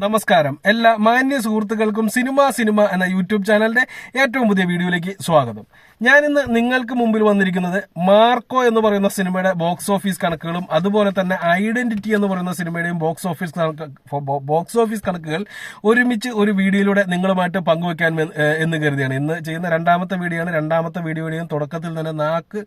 നമസ്കാരം. എല്ലാ മാന്യ സുഹൃത്തുക്കൾക്കും സിനിമ എന്ന യൂട്യൂബ് ചാനലിന്റെ ഏറ്റവും പുതിയ വീഡിയോയിലേക്ക് സ്വാഗതം. ഞാനിന്ന് നിങ്ങൾക്ക് മുമ്പിൽ വന്നിരിക്കുന്നത് മാർക്കോ എന്ന് പറയുന്ന സിനിമയുടെ ബോക്സ് ഓഫീസ് കണക്കുകളും അതുപോലെ തന്നെ ഐഡന്റിറ്റി എന്ന് പറയുന്ന സിനിമയുടെയും ബോക്സ് ഓഫീസ് കണക്കുകൾ ഒരുമിച്ച് ഒരു വീഡിയോയിലൂടെ നിങ്ങളുമായിട്ട് പങ്കുവെക്കാൻ എന്ന് കരുതിയാണ്. ഇന്ന് ചെയ്യുന്ന രണ്ടാമത്തെ വീഡിയോയാണ്. രണ്ടാമത്തെ വീഡിയോയുടെയും തുടക്കത്തിൽ തന്നെ നാക്ക്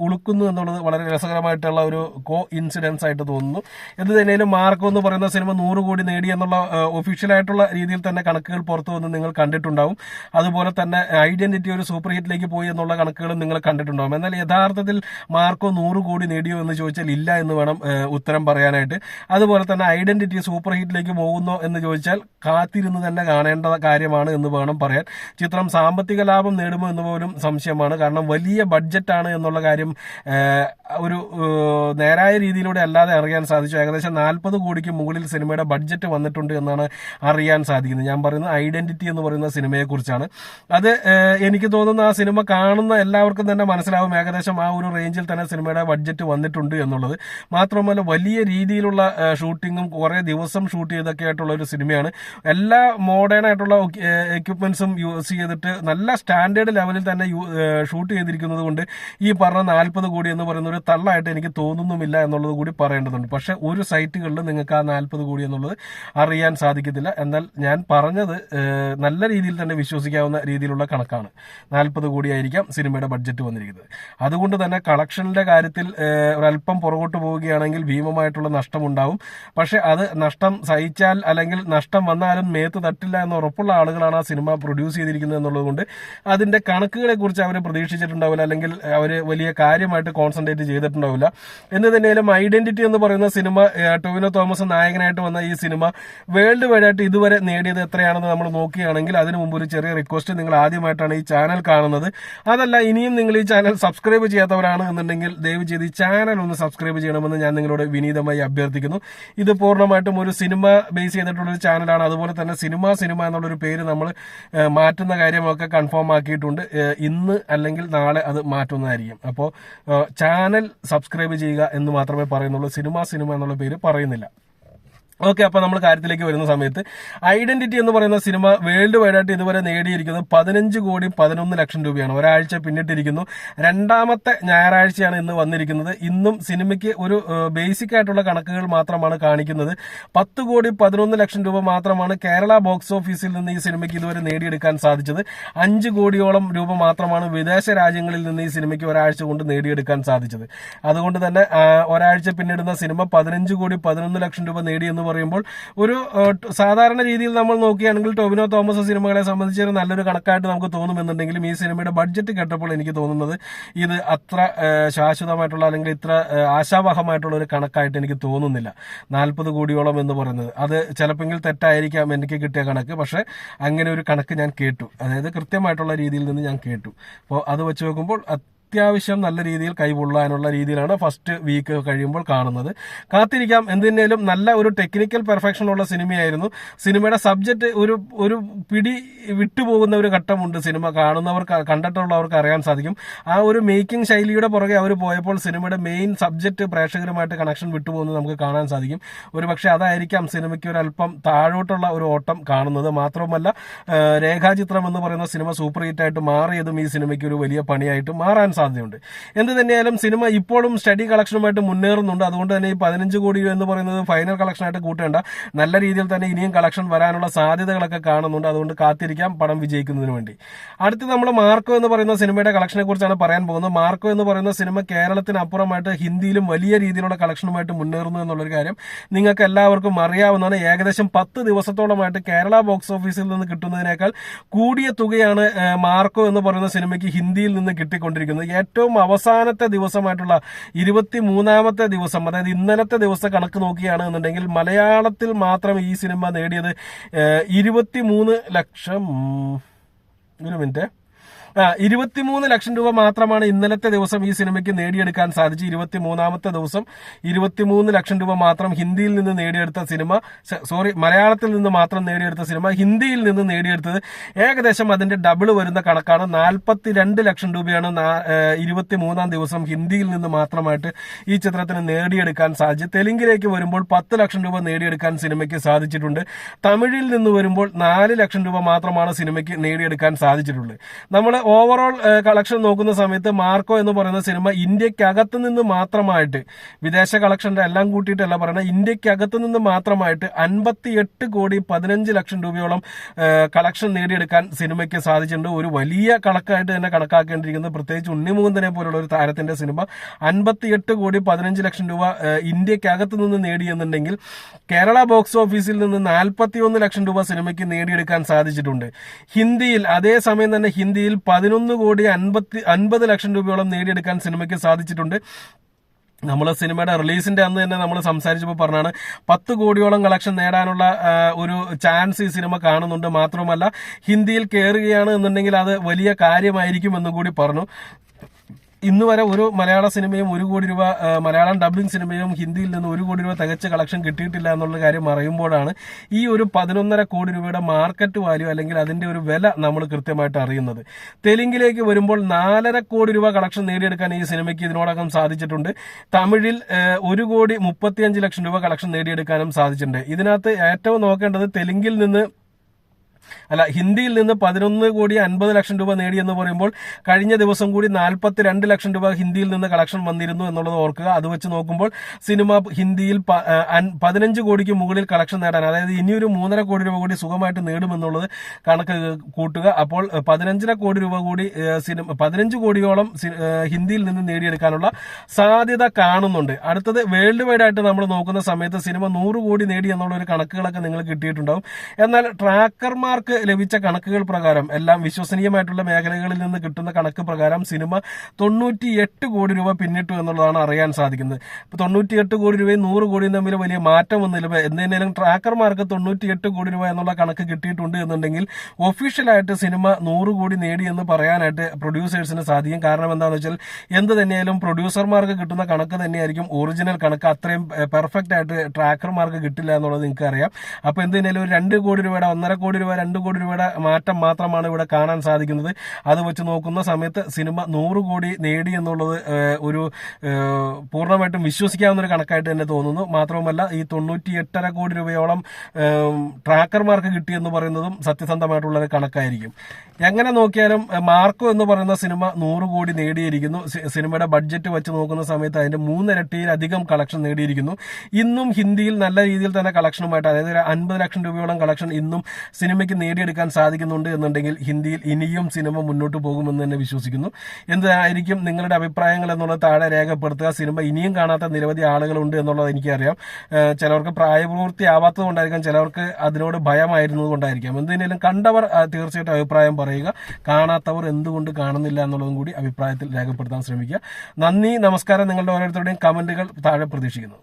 ഉളുക്കുന്നു എന്നുള്ളത് വളരെ രസകരമായിട്ടുള്ള ഒരു കോ ഇൻസിഡൻസ് ആയിട്ട് തോന്നുന്നു. എന്ത് തന്നെയാലും മാർക്കോ എന്ന് പറയുന്ന സിനിമ 100 കോടി നേടി എന്നുള്ള ഒഫീഷ്യലായിട്ടുള്ള രീതിയിൽ തന്നെ കണക്കുകൾ പുറത്തു വന്ന് നിങ്ങൾ കണ്ടിട്ടുണ്ടാവും. അതുപോലെ തന്നെ ഐഡന്റിറ്റി ഒരു സൂപ്പർ ഹിറ്റിലേക്ക് പോയി എന്നുള്ള കണക്കുകളും നിങ്ങൾ കണ്ടിട്ടുണ്ടാവും. എന്നാൽ യഥാർത്ഥത്തിൽ മാർക്കോ 100 കോടി നേടിയോ എന്ന് ചോദിച്ചാൽ ഇല്ല എന്ന് വേണം ഉത്തരം പറയാനായിട്ട്. അതുപോലെ തന്നെ ഐഡന്റിറ്റി സൂപ്പർ ഹിറ്റിലേക്ക് പോകുന്നോ എന്ന് ചോദിച്ചാൽ കാത്തിരുന്ന് തന്നെ കാണേണ്ട കാര്യമാണ് എന്ന് വേണം പറയാൻ. ചിത്രം സാമ്പത്തിക ലാഭം നേടുമോ എന്ന് പോലും സംശയമാണ്. കാരണം വലിയ ബഡ്ജറ്റാണ് എന്നുള്ള കാര്യം ഒരു നേരായ രീതിയിലൂടെ അല്ലാതെ അറിയാൻ സാധിച്ചു. ഏകദേശം 40 കോടിക്ക് മുകളിൽ സിനിമയുടെ ബഡ്ജറ്റ് വന്നിട്ടുണ്ട് എന്നാണ് അറിയാൻ സാധിക്കുന്നത്. ഞാൻ പറയുന്നത് ഐഡന്റിറ്റി എന്ന് പറയുന്ന സിനിമയെ കുറിച്ചാണ്. അത് എനിക്ക് തോന്നുന്നു ആ സിനിമ കാണുന്ന എല്ലാവർക്കും തന്നെ മനസ്സിലാവും ഏകദേശം ആ ഒരു റേഞ്ചിൽ തന്നെ സിനിമയുടെ ബഡ്ജറ്റ് വന്നിട്ടുണ്ട് എന്നുള്ളത്. മാത്രമല്ല വലിയ രീതിയിലുള്ള ഷൂട്ടിങ്ങും കുറെ ദിവസം ഷൂട്ട് ചെയ്തൊക്കെ ആയിട്ടുള്ള ഒരു സിനിമയാണ്. എല്ലാ മോഡേൺ ആയിട്ടുള്ള എക്യുപ്മെന്റ്സും യൂസ് ചെയ്തിട്ട് നല്ല സ്റ്റാൻഡേർഡ് ലെവലിൽ തന്നെ ഷൂട്ട് ചെയ്തിരിക്കുന്നത് കൊണ്ട് ഈ പറഞ്ഞ 40 കോടി എന്ന് പറയുന്ന ഒരു തള്ളായിട്ട് എനിക്ക് തോന്നുന്നുമില്ല എന്നുള്ളത് കൂടി പറയേണ്ടതുണ്ട്. പക്ഷെ ഒരു സൈറ്റുകളിൽ നിങ്ങൾക്ക് ആ 40 കോടി എന്നുള്ളത് അറിയാൻ സാധിക്കത്തില്ല. എന്നാൽ ഞാൻ പറഞ്ഞത് നല്ല രീതിയിൽ തന്നെ വിശ്വസിക്കാവുന്ന രീതിയിലുള്ള കണക്കാണ്. 40 കോടിയായിരിക്കാം സിനിമയുടെ ബഡ്ജറ്റ് വന്നിരിക്കുന്നത്. അതുകൊണ്ട് തന്നെ കളക്ഷനിന്റെ കാര്യത്തിൽ ഒരല്പം പുറകോട്ട് പോവുകയാണെങ്കിൽ ഭീമമായിട്ടുള്ള നഷ്ടമുണ്ടാവും. പക്ഷെ അത് നഷ്ടം സഹിച്ചാൽ അല്ലെങ്കിൽ നഷ്ടം വന്നാലും മേത്ത് തട്ടില്ല എന്ന് ഉറപ്പുള്ള ആളുകളാണ് ആ സിനിമ പ്രൊഡ്യൂസ് ചെയ്തിരിക്കുന്നത് എന്നുള്ളത് കൊണ്ട് അതിന്റെ കണക്കുകളെ കുറിച്ച് അവർ പ്രതീക്ഷിച്ചിട്ടുണ്ടാവില്ല, അല്ലെങ്കിൽ അവർ വലിയ കാര്യമായിട്ട് കോൺസെൻട്രേറ്റ് ചെയ്തിട്ടുണ്ടാവില്ല. എന്ന് തന്നെയാലും ഐഡന്റിറ്റി എന്ന് പറയുന്ന സിനിമ, ടൊവിനോ തോമസ് നായകനായിട്ട് വന്ന ഈ സിനിമ വേൾഡ് വൈഡ് ആയിട്ട് ഇതുവരെ നേടിയത് എത്രയാണെന്ന് നമ്മൾ നോക്കുകയാണെങ്കിൽ അതിനു മുമ്പ് ഒരു ചെറിയ റിക്വസ്റ്റ്, നിങ്ങൾ ആദ്യമായിട്ടാണ് ഈ ചാനൽ കാണുന്നത്, അതല്ല ഇനിയും നിങ്ങൾ ഈ ചാനൽ സബ്സ്ക്രൈബ് ചെയ്യാത്തവരാണ് എന്നുണ്ടെങ്കിൽ ദയവ് ചെയ്ത് ഈ ചാനൽ ഒന്ന് സബ്സ്ക്രൈബ് ചെയ്യണമെന്ന് ഞാൻ നിങ്ങളോട് വിനീതമായി അഭ്യർത്ഥിക്കുന്നു. ഇത് പൂർണ്ണമായിട്ടും ഒരു സിനിമ ബേസ് ചെയ്തിട്ടുള്ള ഒരു ചാനലാണ്. അതുപോലെ തന്നെ സിനിമ എന്നുള്ളൊരു പേര് നമ്മൾ മാറ്റുന്ന കാര്യമൊക്കെ കൺഫേം ആക്കിയിട്ടുണ്ട്. ഇന്ന് അല്ലെങ്കിൽ നാളെ അത് മാറ്റുന്നതായിരിക്കും. അപ്പോൾ ചാനൽ സബ്സ്ക്രൈബ് ചെയ്യുക എന്ന് മാത്രമേ പറയുന്നുള്ളൂ. സിനിമ എന്നുള്ള പേര് പറയുന്നില്ല. ഓക്കെ, അപ്പൊ നമ്മൾ കാര്യത്തിലേക്ക് വരുന്ന സമയത്ത് ഐഡന്റിറ്റി എന്ന് പറയുന്ന സിനിമ വേൾഡ് വൈഡ് ആയിട്ട് ഇതുവരെ നേടിയിരിക്കുന്നത് 15 കോടി 11 ലക്ഷം രൂപയാണ്. ഒരാഴ്ച പിന്നിട്ടിരിക്കുന്നു. രണ്ടാമത്തെ ഞായറാഴ്ചയാണ് ഇന്ന് വന്നിരിക്കുന്നത്. ഇന്നും സിനിമയ്ക്ക് ഒരു ബേസിക് ആയിട്ടുള്ള കണക്കുകൾ മാത്രമാണ് കാണിക്കുന്നത്. 10 കോടി 11 ലക്ഷം രൂപ മാത്രമാണ് കേരള ബോക്സ് ഓഫീസിൽ നിന്ന് ഈ സിനിമയ്ക്ക് ഇതുവരെ നേടിയെടുക്കാൻ സാധിച്ചത്. 5 കോടിയോളം രൂപ മാത്രമാണ് വിദേശ രാജ്യങ്ങളിൽ നിന്ന് ഈ സിനിമയ്ക്ക് ഒരാഴ്ച കൊണ്ട് നേടിയെടുക്കാൻ സാധിച്ചത്. അതുകൊണ്ട് തന്നെ ഒരാഴ്ച പിന്നിടുന്ന സിനിമ 15 കോടി 11 ലക്ഷം രൂപ നേടിയെന്ന് പറയുമ്പോൾ ഒരു സാധാരണ രീതിയിൽ നമ്മൾ നോക്കുകയാണെങ്കിൽ ടൊവിനോ തോമസ് സിനിമകളെ സംബന്ധിച്ച് നല്ലൊരു കണക്കായിട്ട് നമുക്ക് തോന്നുമെന്നുണ്ടെങ്കിലും ഈ സിനിമയുടെ ബഡ്ജറ്റ് കേട്ടപ്പോൾ എനിക്ക് തോന്നുന്നത് ഇത് അത്ര ശാശ്വതമായിട്ടുള്ള അല്ലെങ്കിൽ ഇത്ര ആശാവഹമായിട്ടുള്ള ഒരു കണക്കായിട്ട് എനിക്ക് തോന്നുന്നില്ല. 40 കോടിയോളം എന്ന് പറയുന്നത് അത് ചിലപ്പോൾ തെറ്റായിരിക്കാം എനിക്ക് കിട്ടിയ കണക്ക്. പക്ഷെ അങ്ങനെ ഒരു കണക്ക് ഞാൻ കേട്ടു, അതായത് കൃത്യമായിട്ടുള്ള രീതിയിൽ നിന്ന് ഞാൻ കേട്ടു. അപ്പോൾ അത് വെച്ച് നോക്കുമ്പോൾ അത്യാവശ്യം നല്ല രീതിയിൽ കൈകൊള്ളാനുള്ള രീതിയിലാണ് ഫസ്റ്റ് വീക്ക് കഴിയുമ്പോൾ കാണുന്നത്. കാത്തിരിക്കാം. എന്തിനേലും നല്ല ഒരു ടെക്നിക്കൽ പെർഫെക്ഷൻ ഉള്ള സിനിമയായിരുന്നു. സിനിമയുടെ സബ്ജക്ട് ഒരു പിടി വിട്ടുപോകുന്ന ഒരു ഘട്ടമുണ്ട്. സിനിമ കണ്ടിട്ടുള്ളവർക്ക് അറിയാൻ സാധിക്കും. ആ ഒരു മേക്കിംഗ് ശൈലിയുടെ പുറകെ അവർ പോയപ്പോൾ സിനിമയുടെ മെയിൻ സബ്ജക്ട് പ്രേക്ഷകരുമായിട്ട് കണക്ഷൻ വിട്ടുപോകുന്നത് നമുക്ക് കാണാൻ സാധിക്കും. ഒരു പക്ഷെ അതായിരിക്കാം സിനിമയ്ക്ക് ഒരു അല്പം താഴോട്ടുള്ള ഒരു ഓട്ടം കാണുന്നത്. മാത്രമല്ല രേഖാചിത്രം എന്ന് പറയുന്ന സിനിമ സൂപ്പർ ഹിറ്റായിട്ട് മാറിയതും ഈ സിനിമയ്ക്ക് ഒരു വലിയ പണിയായിട്ട് മാറാൻ സാധ്യതയുണ്ട്. എന്ത് തന്നെയായാലും സിനിമ ഇപ്പോഴും സ്റ്റഡി കളക്ഷനുമായിട്ട് മുന്നേറുന്നുണ്ട്. അതുകൊണ്ട് തന്നെ ഈ 15 കോടി എന്ന് പറയുന്നത് ഫൈനൽ കളക്ഷനായിട്ട് കൂട്ടേണ്ട, നല്ല രീതിയിൽ തന്നെ ഇനിയും കളക്ഷൻ വരാനുള്ള സാധ്യതകളൊക്കെ കാണുന്നുണ്ട്. അതുകൊണ്ട് കാത്തിരിക്കാം പടം വിജയിക്കുന്നതിന് വേണ്ടി. അടുത്ത് നമ്മൾ മാർക്കോ എന്ന് പറയുന്ന സിനിമയുടെ കളക്ഷനെ കുറിച്ചാണ് പറയാൻ പോകുന്നത്. മാർക്കോ എന്ന് പറയുന്ന സിനിമ കേരളത്തിന് അപ്പുറമായിട്ട് ഹിന്ദിയിലും വലിയ രീതിയിലുള്ള കളക്ഷനുമായിട്ട് മുന്നേറുന്നു എന്നുള്ളൊരു കാര്യം നിങ്ങൾക്ക് എല്ലാവർക്കും അറിയാവുന്നതാണ്. ഏകദേശം 10 ദിവസത്തോളമായിട്ട് കേരള ബോക്സ് ഓഫീസിൽ നിന്ന് കിട്ടുന്നതിനേക്കാൾ കൂടിയ തുകയാണ് മാർക്കോ എന്ന് പറയുന്ന സിനിമയ്ക്ക് ഹിന്ദിയിൽ നിന്ന് കിട്ടിക്കൊണ്ടിരിക്കുന്നത്. ഏറ്റവും അവസാനത്തെ ദിവസമായിട്ടുള്ള 23ാമത്തെ ദിവസം, അതായത് ഇന്നലത്തെ ദിവസം കണക്ക് നോക്കുകയാണെന്നുണ്ടെങ്കിൽ മലയാളത്തിൽ മാത്രം ഈ സിനിമ നേടിയത് 23 ലക്ഷം, ഒരു മിനിറ്റ്, 23 ലക്ഷം രൂപ മാത്രമാണ് ഇന്നലത്തെ ദിവസം ഈ സിനിമയ്ക്ക് നേടിയെടുക്കാൻ സാധിച്ചു. 23ാമത്തെ ദിവസം 23 ലക്ഷം രൂപ മാത്രം ഹിന്ദിയിൽ നിന്ന് നേടിയെടുത്ത സിനിമ, മലയാളത്തിൽ നിന്ന് മാത്രം നേടിയെടുത്ത സിനിമ ഹിന്ദിയിൽ നിന്ന് നേടിയെടുത്തത് ഏകദേശം അതിന്റെ ഡബിൾ വരുന്ന കണക്കാണ്. 42 ലക്ഷം രൂപയാണ് 23ാം ദിവസം ഹിന്ദിയിൽ നിന്ന് മാത്രമായിട്ട് ഈ ചിത്രത്തിന് നേടിയെടുക്കാൻ സാധിച്ചു. തെലുങ്കിലേക്ക് വരുമ്പോൾ 10 ലക്ഷം രൂപ നേടിയെടുക്കാൻ സിനിമയ്ക്ക് സാധിച്ചിട്ടുണ്ട്. തമിഴിൽ നിന്ന് വരുമ്പോൾ 4 ലക്ഷം രൂപ മാത്രമാണ് സിനിമയ്ക്ക് നേടിയെടുക്കാൻ സാധിച്ചിട്ടുള്ളത്. നമ്മൾ ഓവറോൾ കളക്ഷൻ നോക്കുന്ന സമയത്ത് മാർക്കോ എന്ന് പറയുന്ന സിനിമ ഇന്ത്യക്കകത്ത് നിന്ന് മാത്രമായിട്ട്, വിദേശ കളക്ഷന്റെ എല്ലാം കൂട്ടിയിട്ടല്ല പറയുന്നത്, ഇന്ത്യക്കകത്ത് നിന്ന് മാത്രമായിട്ട് 58 കോടി 15 ലക്ഷം രൂപയോളം കളക്ഷൻ നേടിയെടുക്കാൻ സിനിമയ്ക്ക് സാധിച്ചിട്ടുണ്ട്. ഒരു വലിയ കണക്കായിട്ട് തന്നെ കണക്കാക്കേണ്ടിയിരിക്കുന്നത്, പ്രത്യേകിച്ച് ഉണ്ണിമുകുന്ദനെ പോലുള്ള ഒരു താരത്തിന്റെ സിനിമ 58 കോടി 15 ലക്ഷം രൂപ ഇന്ത്യക്കകത്ത് നിന്ന് നേടിയെന്നുണ്ടെങ്കിൽ കേരള ബോക്സ് ഓഫീസിൽ നിന്ന് 41 ലക്ഷം രൂപ സിനിമയ്ക്ക് നേടിയെടുക്കാൻ സാധിച്ചിട്ടുണ്ട്. ഹിന്ദിയിൽ അതേസമയം തന്നെ ഹിന്ദിയിൽ 11 കോടി 50 ലക്ഷം രൂപയോളം നേടിയെടുക്കാൻ സിനിമയ്ക്ക് സാധിച്ചിട്ടുണ്ട്. നമ്മൾ സിനിമയുടെ റിലീസിന്റെ അന്ന് തന്നെ നമ്മൾ സംസാരിച്ചപ്പോൾ പറഞ്ഞാണ് 10 കോടിയോളം കളക്ഷൻ നേടാനുള്ള ഒരു ചാൻസ് ഈ സിനിമ കാണുന്നുണ്ട്. മാത്രമല്ല ഹിന്ദിയിൽ കയറുകയാണ് എന്നുണ്ടെങ്കിൽ അത് വലിയ കാര്യമായിരിക്കും എന്നും കൂടി പറഞ്ഞു. ഇന്ന് വരെ ഒരു മലയാള സിനിമയും 1 കോടി രൂപ, മലയാളം ഡബിംഗ് സിനിമയും ഹിന്ദിയിൽ നിന്ന് 1 കോടി രൂപ തികച്ച കളക്ഷൻ കിട്ടിയിട്ടില്ല എന്നുള്ള കാര്യം അറിയുമ്പോഴാണ് ഈ ഒരു 11.5 കോടി രൂപയുടെ മാർക്കറ്റ് വാല്യൂ അല്ലെങ്കിൽ അതിന്റെ ഒരു വില നമ്മൾ കൃത്യമായിട്ട് അറിയുന്നത്. തെലുങ്കിലേക്ക് വരുമ്പോൾ 4.5 കോടി രൂപ കളക്ഷൻ നേടിയെടുക്കാൻ ഈ സിനിമയ്ക്ക് ഇതിനോടകം സാധിച്ചിട്ടുണ്ട്. തമിഴിൽ 1 കോടി 35 ലക്ഷം രൂപ കളക്ഷൻ നേടിയെടുക്കാനും സാധിച്ചിട്ടുണ്ട്. ഇതിനകത്ത് ഏറ്റവും നോക്കേണ്ടത് ഹിന്ദിയിൽ നിന്ന് 11 കോടി 50 ലക്ഷം രൂപ നേടിയെന്ന് പറയുമ്പോൾ കഴിഞ്ഞ ദിവസം കൂടി 42 ലക്ഷം രൂപ ഹിന്ദിയിൽ നിന്ന് കളക്ഷൻ വന്നിരുന്നു എന്നുള്ളത് ഓർക്കുക. അത് വെച്ച് നോക്കുമ്പോൾ സിനിമ ഹിന്ദിയിൽ 15 കോടിക്ക് മുകളിൽ കളക്ഷൻ നേടാൻ, അതായത് ഇനിയൊരു 3.5 കോടി രൂപ കൂടി സുഖമായിട്ട് നേടുമെന്നുള്ളത് കണക്ക് കൂട്ടുക. അപ്പോൾ 15 കോടി രൂപ കൂടി 15 കോടിയോളം ഹിന്ദിയിൽ നിന്ന് നേടിയെടുക്കാനുള്ള സാധ്യത കാണുന്നുണ്ട്. അടുത്തത് വേൾഡ് വൈഡ് ആയിട്ട് നമ്മൾ നോക്കുന്ന സമയത്ത് സിനിമ 100 കോടി നേടി എന്നുള്ള ഒരു കണക്കുകളൊക്കെ നിങ്ങൾ കിട്ടിയിട്ടുണ്ടാവും. എന്നാൽ ട്രാക്കർമാർക്ക് ലഭിച്ച കണക്കുകൾ പ്രകാരം, എല്ലാം വിശ്വസനീയമായിട്ടുള്ള മേഖലകളിൽ നിന്ന് കിട്ടുന്ന കണക്ക് പ്രകാരം സിനിമ 98 കോടി രൂപ പിന്നിട്ടു എന്നുള്ളതാണ് അറിയാൻ സാധിക്കുന്നത്. ഇപ്പൊ 98 കോടി രൂപയും 100 കോടിയും തമ്മിൽ വലിയ മാറ്റമൊന്നുമില്ല. എന്തെങ്കിലും ട്രാക്കർമാർക്ക് 98 കോടി രൂപ എന്നുള്ള കണക്ക് കിട്ടിയിട്ടുണ്ട് എന്നുണ്ടെങ്കിൽ ഒഫീഷ്യലായിട്ട് സിനിമ 100 കോടി നേടി എന്ന് പറയാനായിട്ട് പ്രൊഡ്യൂസേഴ്സിന് സാധിക്കും. കാരണം എന്താണെന്ന് വെച്ചാൽ എന്ത് തന്നെയായാലും പ്രൊഡ്യൂസർമാർക്ക് കിട്ടുന്ന കണക്ക് തന്നെയായിരിക്കും ഒറിജിനൽ കണക്ക്. അത്രയും പെർഫെക്റ്റ് ആയിട്ട് ട്രാക്കർമാർക്ക് കിട്ടില്ല എന്നുള്ളത് നിങ്ങൾക്ക് അറിയാം. അപ്പൊ എന്ത് തന്നെയാലും ഒരു 2 കോടി രൂപയുടെ 1.5 കോടി രൂപ 2 കോടി രൂപയുടെ മാറ്റം മാത്രമാണ് ഇവിടെ കാണാൻ സാധിക്കുന്നത്. അത് വെച്ച് നോക്കുന്ന സമയത്ത് സിനിമ 100 കോടി നേടി എന്നുള്ളത് ഒരു പൂർണ്ണമായിട്ടും വിശ്വസിക്കാവുന്ന ഒരു കണക്കായിട്ട് തന്നെ തോന്നുന്നു. മാത്രവുമല്ല ഈ 98.5 കോടി രൂപയോളം ട്രാക്കർമാർക്ക് കിട്ടിയെന്ന് പറയുന്നതും സത്യസന്ധമായിട്ടുള്ള ഒരു കണക്കായിരിക്കും. എങ്ങനെ നോക്കിയാലും മാർക്കോ എന്ന് പറയുന്ന സിനിമ 100 കോടി നേടിയിരിക്കുന്നു. സിനിമയുടെ ബഡ്ജറ്റ് വെച്ച് നോക്കുന്ന സമയത്ത് അതിന്റെ 3 ഇരട്ടിയിലധികം കളക്ഷൻ നേടിയിരിക്കുന്നു. ഇന്നും ഹിന്ദിയിൽ നല്ല രീതിയിൽ തന്നെ കളക്ഷനുമായിട്ട്, അതായത് 50 ലക്ഷം രൂപയോളം കളക്ഷൻ ഇന്നും സിനിമയ്ക്ക് നേടിയെടുക്കാൻ സാധിക്കുന്നുണ്ട് എന്നുണ്ടെങ്കിൽ ഹിന്ദിയിൽ ഇനിയും സിനിമ മുന്നോട്ട് പോകുമെന്ന് തന്നെ വിശ്വസിക്കുന്നു. എന്തായിരിക്കും നിങ്ങളുടെ അഭിപ്രായങ്ങൾ എന്നുള്ളത് താഴെ രേഖപ്പെടുത്തുക. സിനിമ ഇനിയും കാണാത്ത നിരവധി ആളുകളുണ്ട് എന്നുള്ളത് എനിക്കറിയാം. ചിലർക്ക് പ്രായപൂർത്തി ആവാത്തത് കൊണ്ടായിരിക്കാം, ചിലർക്ക് അതിനോട് ഭയമായിരുന്നത് കൊണ്ടായിരിക്കാം. എന്തിനേലും കണ്ടവർ തീർച്ചയായിട്ടും അഭിപ്രായം പറയുക. കാണാത്തവർ എന്തുകൊണ്ട് കാണുന്നില്ല എന്നുള്ളതും കൂടി അഭിപ്രായത്തിൽ രേഖപ്പെടുത്താൻ ശ്രമിക്കുക. നന്ദി, നമസ്കാരം. നിങ്ങളുടെ ഓരോരുത്തരുടെയും കമന്റുകൾ താഴെ പ്രതീക്ഷിക്കുന്നു.